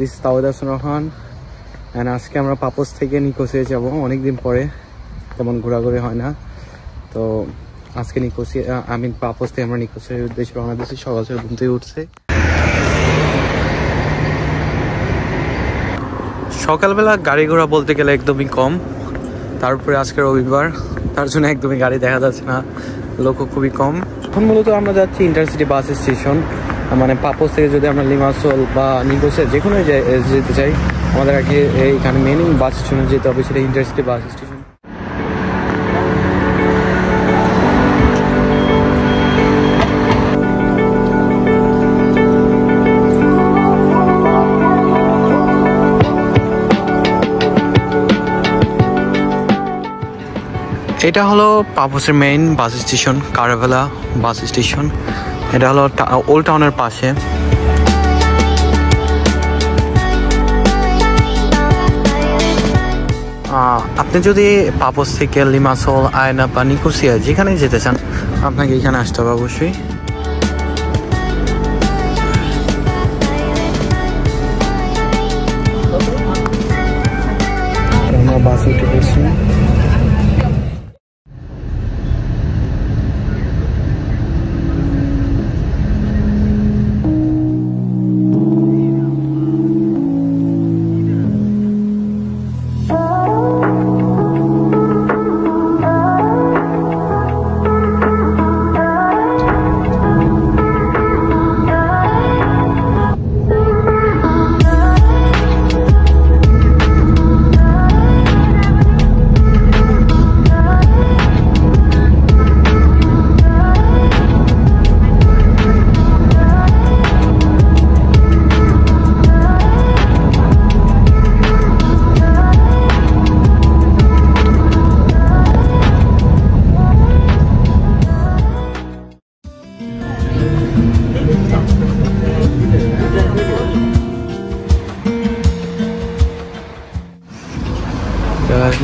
This তাওহিদ Hasan Rohan and আজকে আমরা পাপোস থেকে নিকোসিয়া যাব। অনেকদিন পরে, তেমন ঘোরাঘুরি হয় না। তো আজকে পাপোস থেকে আমরা নিকোসিয়ার উদ্দেশ্যে রওনা দিচ্ছি। সকাল সকাল ঘুম থেকে উঠছে। সকালবেলা গাড়ি ঘোড়া বলতে গেলে একদমই কম, তারপরে আজকে রবিবার, তার জন্য একদমই গাড়ি দেখা যাচ্ছে না, লোকও খুবই কম। এখন মূলত আমরা যাচ্ছি ইন্টারসিটি বাস স্টেশন। মানে পাপোস থেকে যদি আমরা লিমাসোল বা নিকোসিয়া যে কোনো যেতে চাই, আমাদের আগে এইখানে মেন বাস স্টেশনে যেতে হবে, সেটা ইন্টারসিটি বাস স্টেশন। এটা হলো পাপোসের main bus station, Karavella bus station. এটা হলো ওল্ড টাউনের পাশে। আপনি যদি পাপোস থেকে লিমাসোল, আয়না বা নিকোসিয়া যেখানেই যেতে চান, আপনাকে এখানে আসতে হবে অবশ্যই। আমরা বাসে উঠে পড়ছি।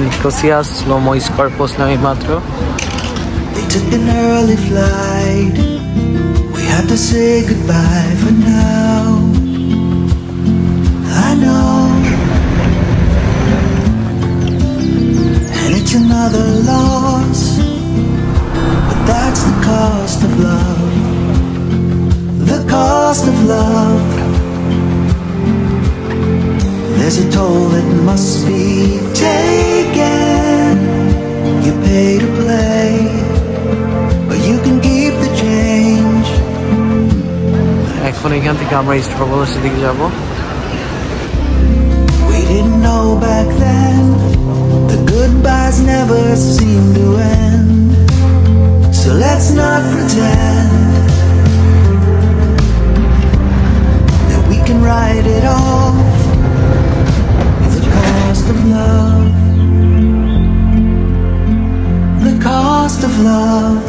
নিকোসিয়া স্লোমো স্কোয়ার পৌঁছলাম এই মাত্র। They took an early flight. We had to say goodbye for now. I know, and it's another loss, but that's the cost of love. The cost of love. There's a toll that must be taken. You pay to play, but you can keep the change. এখন এখান থেকে আমরা স্ট্রবেরির দিকে যাব। We didn't know back then the goodbyes never seem to end. So let's not pretend that we can write it off. The cost of love. The cost of love.